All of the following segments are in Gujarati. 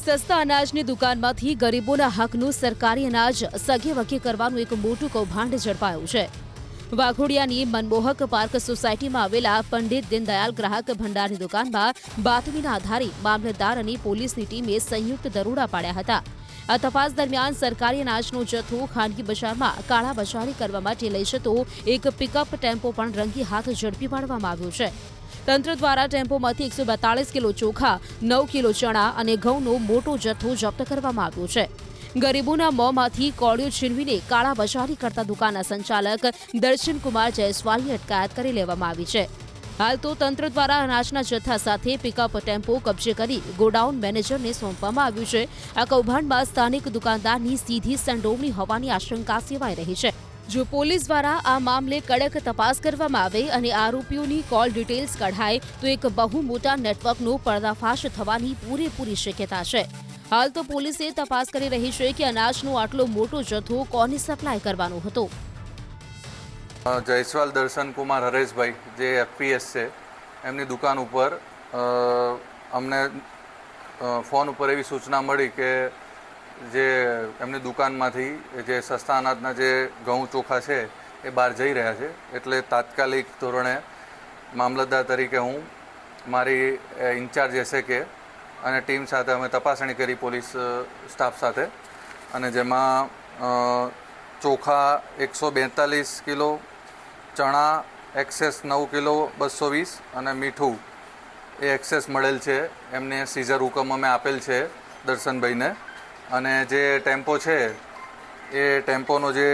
સસ્તા અનાજની દુકાનમાંથી ગરીબોના હકનું સરકારી અનાજ સગે વગે કરવાનું એક મોટું કૌભાંડ ઝડપાયું છે। વાઘોડિયાની મનમોહક પાર્ક સોસાયટીમાં આવેલા પંડિત દીનદયાલ ગ્રાહક ભંડારની દુકાનમાં બાતમીના આધારે મામલતદાર અને પોલીસની ટીમે સંયુક્ત દરોડા પાડ્યા હતા। આ તપાસ દરમિયાન સરકારી અનાજનો જથ્થો ખાનગી બજારમાં કાળાબજારી કરવા માટે લઈ જતો એક પિકઅપ ટેમ્પો પણ રંગી હાથ ઝડપી પાડવામાં આવ્યો છે। તંત્ર દ્વારા ટેમ્પોમાંથી 142 કિલો ચોખા, 9 કિલો ચણા અને ઘઉંનો મોટો જથ્થો જપ્ત કરવામાં આવ્યો છે। ગરીબોના મોંમાંથી કોળિયો છીનવીને કાળાબજારી કરતા દુકાનના સંચાલક દર્શનકુમાર જયસ્વાલની અટકાયત કરી લેવામાં આવી છે। હાલ તો તંત્ર દ્વારા અનાજના જથ્થા સાથે પિકઅપ ટેમ્પો કબજે કરી ગોડાઉન મેનેજરને સોંપવામાં આવ્યું છે। આ કૌભાંડમાં સ્થાનિક દુકાનદારની સીધી સંડોવણી હોવાની આશંકા સેવાઈ રહી છે। જો પોલીસ દ્વારા આ મામલે કડક તપાસ કરવામાં આવે અને આરોપીઓની કોલ ડિટેલ્સ કઢાય તો એક બહુ મોટા નેટવર્કનો પર્દાફાશ થવાની પૂરેપૂરી શક્યતા છે। હાલ તો પોલીસે તપાસ કરી રહી છે કે અનાજનો આટલો મોટો જથ્થો કોને સપ્લાય કરવાનો હતો। જયસ્વાલ દર્શનકુમાર હરેશભાઈ જે એફપીએસ છે, એમની દુકાન ઉપર અમને ફોન ઉપર એવી સૂચના મળી કે જે એમની દુકાનમાંથી જે સસ્તા અનાજના જે ઘઉં ચોખા છે એ બહાર જઈ રહ્યા છે, એટલે તાત્કાલિક ધોરણે મામલતદાર તરીકે હું મારી ઇન્ચાર્જ એસએકે અને ટીમ સાથે અમે તપાસણી કરી પોલીસ સ્ટાફ સાથે, અને જેમાં ચોખા 142 કિલો, ચણા એક્સેસ 9 કિલો 220 અને મીઠું એ એક્સેસ મળેલ છે। એમને સીઝર હુકમ અમે આપેલ છે દર્શનભાઈને, અને જે ટેમ્પો છે એ ટેમ્પોનો જે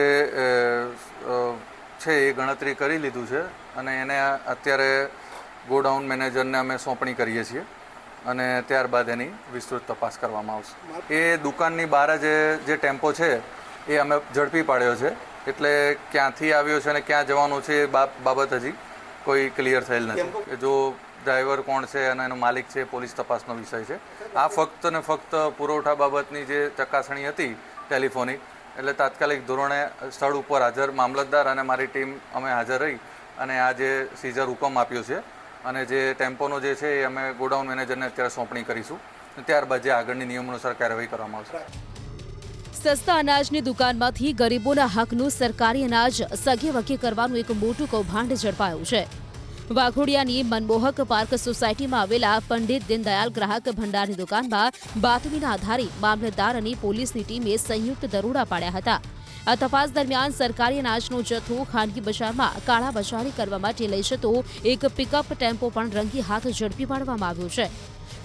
છે એ ગણતરી કરી લીધું છે અને એને અત્યારે ગોડાઉન મેનેજરને અમે સોંપણી કરીએ છીએ અને ત્યારબાદ એની વિસ્તૃત તપાસ કરવામાં આવશે। એ દુકાનની બહાર જે ટેમ્પો છે એ અમે ઝડપી પાડ્યો છે, એટલે ક્યાંથી આવ્યો છે અને ક્યાં જવાનું છે એ બાબત હજી કોઈ ક્લિયર થયેલ નથી। જો ડ્રાઈવર કોણ છે અને એનો માલિક છે, પોલીસ તપાસનો વિષય છે। આ ફક્ત ને ફક્ત પુરવઠા બાબતની જે ચકાસણી હતી ટેલિફોનિક, એટલે તાત્કાલિક ધોરણે સ્થળ ઉપર હાજર મામલતદાર અને મારી ટીમ અમે હાજર રહી અને આ જે સીઝર હુકમ આપ્યો છે અને જે ટેમ્પોનો જે છે એ અમે ગોડાઉન મેનેજરને અત્યારે સોંપણી કરીશું, ત્યારબાદ જે આગળની નિયમ અનુસાર કાર્યવાહી કરવામાં આવશે। સસ્તા અનાજની દુકાનમાંથી ગરીબોના હકનું સરકારી અનાજ સગે વગે કરવાનું એક મોટું કૌભાંડ ઝડપાયું છે। વાઘોડિયાની મનમોહક પાર્ક સોસાયટીમાં આવેલા પંડિત દીનદયાલ ગ્રાહક ભંડારની દુકાનમાં બાતમીના આધારે મામલતદાર અને પોલીસની ટીમે સંયુક્ત દરોડા પાડ્યા હતા। આ તપાસ દરમિયાન સરકારી અનાજનો જથ્થો ખાનગી બજારમાં કાળાબજારી કરવા માટે લઈ જતો એક પિકઅપ ટેમ્પો પણ રંગી હાથ ઝડપી પાડવામાં આવ્યો છે।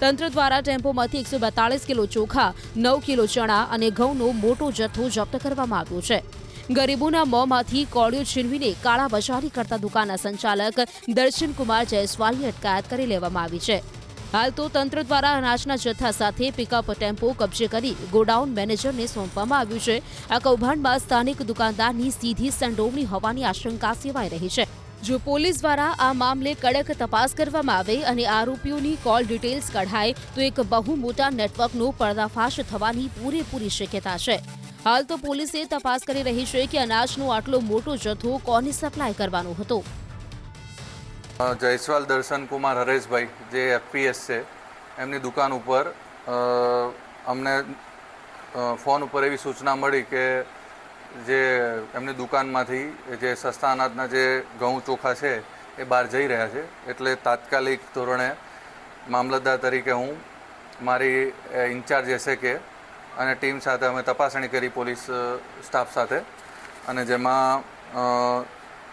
તંત્ર દ્વારા ટેમ્પોમાંથી 142 કિલો ચોખા, 9 કિલો ચણા અને ઘઉંનો મોટો જથ્થો જપ્ત કરવામાં આવ્યો છે। ગરીબોના મોંમાંથી કોળિયો છીનવીને કાળાબજારી કરતા દુકાનના સંચાલક દર્શનકુમાર જયસ્વાલની અટકાયત કરી લેવામાં આવી છે। હાલ તો તંત્ર દ્વારા અનાજના જથ્થા સાથે પિકઅપ ટેમ્પો કબજે કરી ગોડાઉન મેનેજરને સોંપવામાં આવ્યું છે। આ કૌભાંડમાં સ્થાનિક દુકાનદારની સીધી સંડોવણી હોવાની આશંકા સેવાઈ રહી છે। જો પોલીસ દ્વારા આ મામલે કડક તપાસ કરવામાં આવે અને આરોપીઓની કોલ ડિટેલ્સ કઢાય તો એક બહુ મોટા નેટવર્કનો પર્દાફાશ થવાની પૂરેપૂરી શક્યતા છે। હાલ તો પોલીસે તપાસ કરી રહી છે કે અનાજનો આટલો મોટો જથ્થો કોને સપ્લાય કરવાનો હતો। જયસ્વાલ દર્શનકુમાર હરેશભાઈ જે એફપીએસ છે, એમની દુકાન ઉપર અમને ફોન ઉપર એવી સૂચના મળી કે જે એમની દુકાનમાંથી જે સસ્તા અનાજના જે ઘઉં ચોખા છે એ બહાર જઈ રહ્યા છે, એટલે તાત્કાલિક ધોરણે મામલતદાર તરીકે હું મારી ઇન્ચાર્જ એસએકે અને ટીમ સાથે અમે તપાસણી કરી પોલીસ સ્ટાફ સાથે, અને જેમાં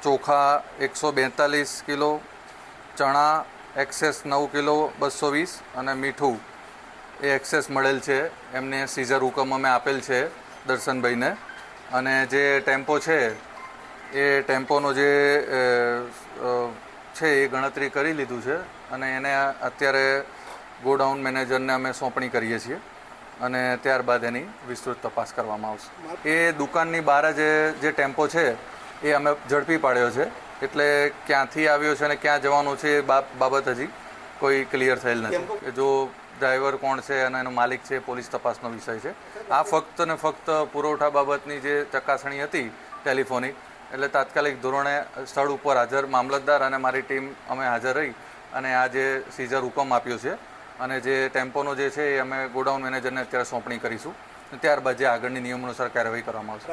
ચોખા 142 કિલો, ચણા એક્સેસ 9 કિલો 220 અને મીઠું એ એક્સેસ મળેલ છે। એમને સીઝર હુકમ અમે આપેલ છે દર્શનભાઈને, અને જે ટેમ્પો છે એ ટેમ્પોનો જે છે એ ગણતરી કરી લીધું છે અને એને અત્યારે ગોડાઉન મેનેજરને અમે સોંપણી કરીએ છીએ અને ત્યારબાદ એની વિસ્તૃત તપાસ કરવામાં આવશે। એ દુકાનની બહાર જે ટેમ્પો છે એ અમે ઝડપી પાડ્યો છે, એટલે ક્યાંથી આવ્યો છે અને ક્યાં જવાનું છે એ બાબત હજી કોઈ ક્લિયર થયેલ નથી। જો ડ્રાઈવર કોણ છે અને એનો માલિક છે, પોલીસ તપાસનો વિષય છે। આ ફક્ત ને ફક્ત પુરવઠા બાબતની જે ચકાસણી હતી ટેલિફોનિક, એટલે તાત્કાલિક ધોરણે સ્થળ ઉપર હાજર મામલતદાર અને મારી ટીમ અમે હાજર રહી અને આ જે સીઝર હુકમ આપ્યો છે અને જે ટેમ્પોનો જે છે એ અમે ગોડાઉન મેનેજરને અત્યારે સોંપણી કરીશું ત્યારબાદ જે આગળની નિયમ અનુસાર કાર્યવાહી કરવામાં આવશે.